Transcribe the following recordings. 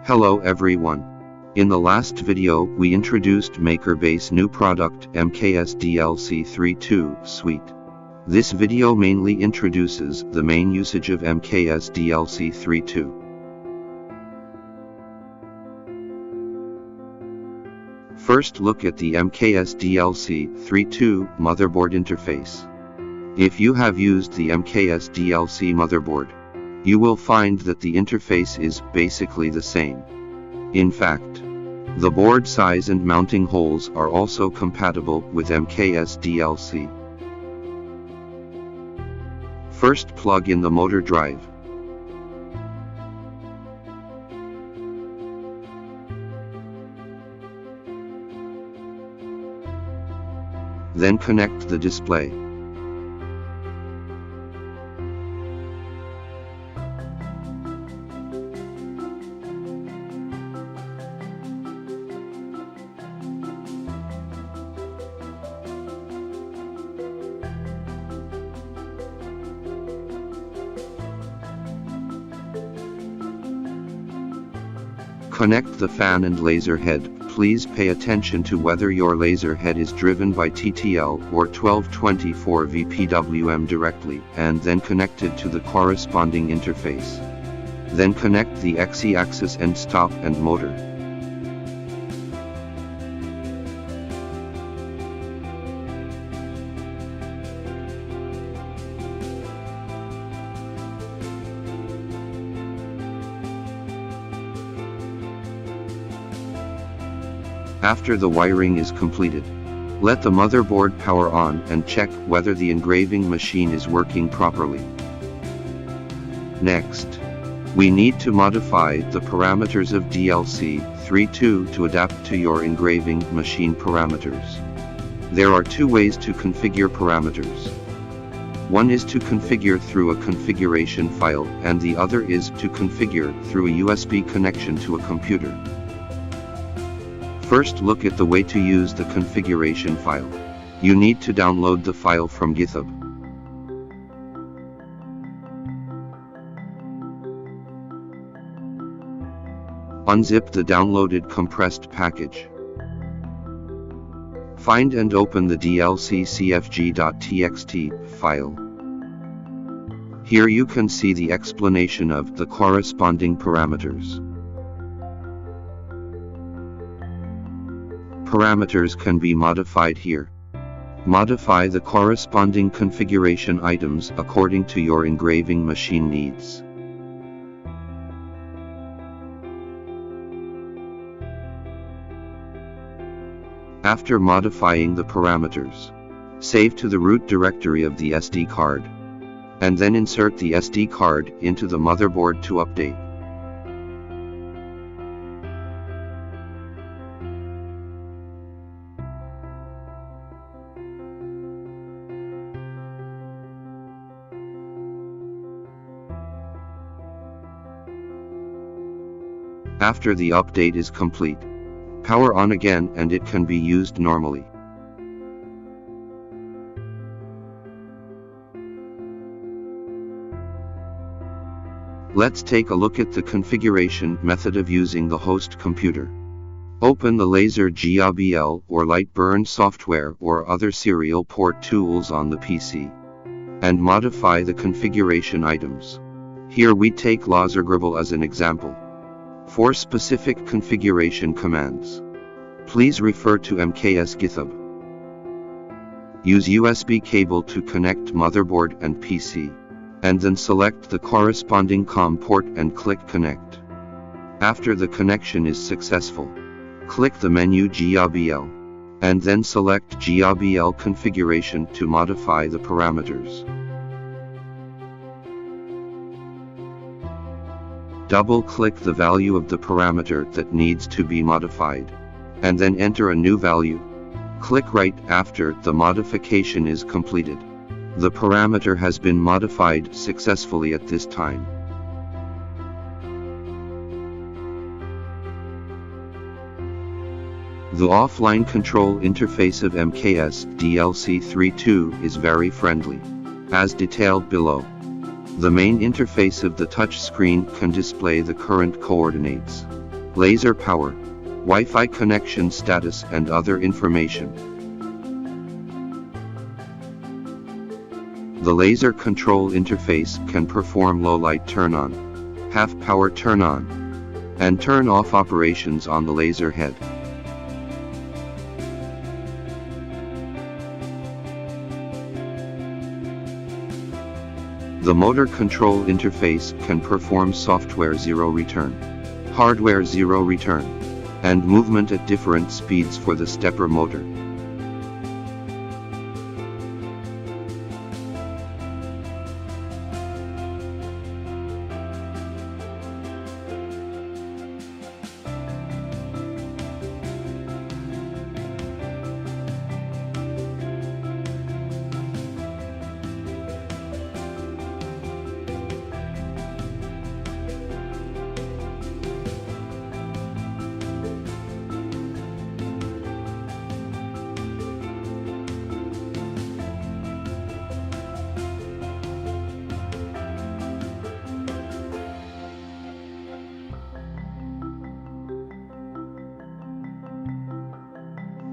Hello everyone. In the last video we introduced Makerbase new product MKS DLC32 suite. This video mainly introduces the main usage of MKS DLC32. First, look at the MKS DLC32 motherboard interface. If you have used the MKS DLC motherboard, you will find that the interface is basically the same. In fact, the board size and mounting holes are also compatible with MKS DLC. First, plug in the motor drive. Then connect the display. Connect the fan and laser head. Please pay attention to whether your laser head is driven by TTL or 1224 VPWM directly, and then connected to the corresponding interface. Then connect the X-axis end stop and motor. After the wiring is completed, let the motherboard power on and check whether the engraving machine is working properly. Next, we need to modify the parameters of DLC32 to adapt to your engraving machine parameters. There are two ways to configure parameters. One is to configure through a configuration file, and the other is to configure through a USB connection to a computer. First, look at the way to use the configuration file. You need to download the file from GitHub. Unzip the downloaded compressed package. Find and open the dlccfg.txt file. Here you can see the explanation of the corresponding parameters. Parameters can be modified here. Modify the corresponding configuration items according to your engraving machine needs. After modifying the parameters, save to the root directory of the SD card, and then insert the SD card into the motherboard to update. After the update is complete, power on again and it can be used normally. Let's take a look at the configuration method of using the host computer. Open the laser GRBL or light burn software or other serial port tools on the PC, and modify the configuration items. Here we take laserGRBL as an example. For specific configuration commands, please refer to MKS GitHub. Use USB cable to connect motherboard and PC, and then select the corresponding COM port and click Connect. After the connection is successful, click the menu GRBL, and then select GRBL configuration to modify the parameters. Double-click the value of the parameter that needs to be modified, and then enter a new value. Click right after the modification is completed. The parameter has been modified successfully at this time. The offline control interface of MKS DLC32 is very friendly, as detailed below. The main interface of the touch screen can display the current coordinates. laser power, Wi-Fi connection status and other information. The laser control interface can perform low light turn on, half power turn on, and turn off operations on the laser head. The motor control interface can perform software zero return, hardware zero return, and movement at different speeds for the stepper motor.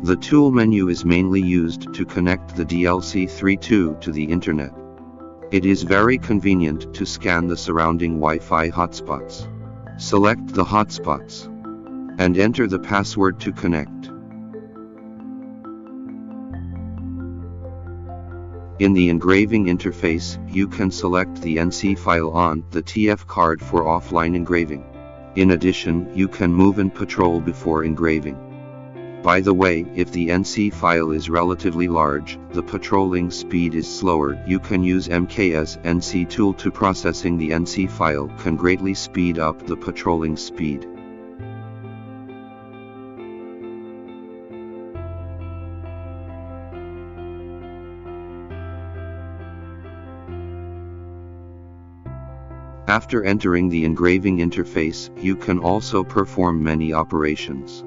The tool menu is mainly used to connect the DLC32 to the internet. It is very convenient to scan the surrounding Wi-Fi hotspots. Select the hotspots and enter the password to connect. In the engraving interface, you can select the NC file on the TF card for offline engraving. In addition, you can move and patrol before engraving. By the way, if the NC file is relatively large, the patrolling speed is slower. You can use MKS NC tool to processing the NC file can greatly speed up the patrolling speed. After entering the engraving interface, you can also perform many operations.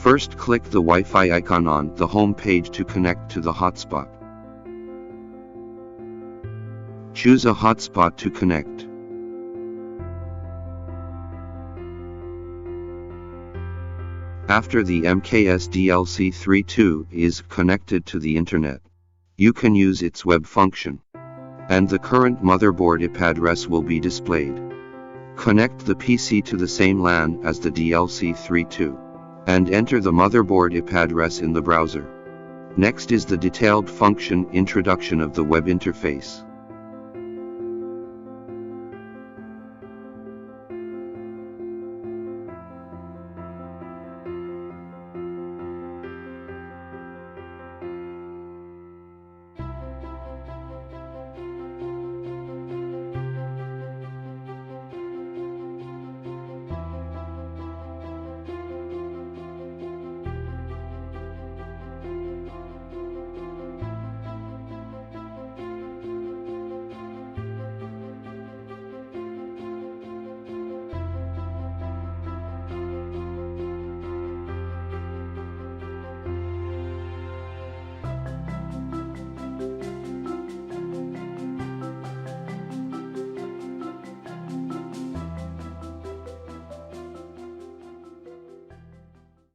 First, click the Wi-Fi icon on the home page to connect to the hotspot. Choose a hotspot to connect. After the MKS DLC32 is connected to the internet, you can use its web function, and the current motherboard IP address will be displayed. Connect the PC to the same LAN as the DLC32. And enter the motherboard IP address in the browser. Next is the detailed function introduction of the web interface.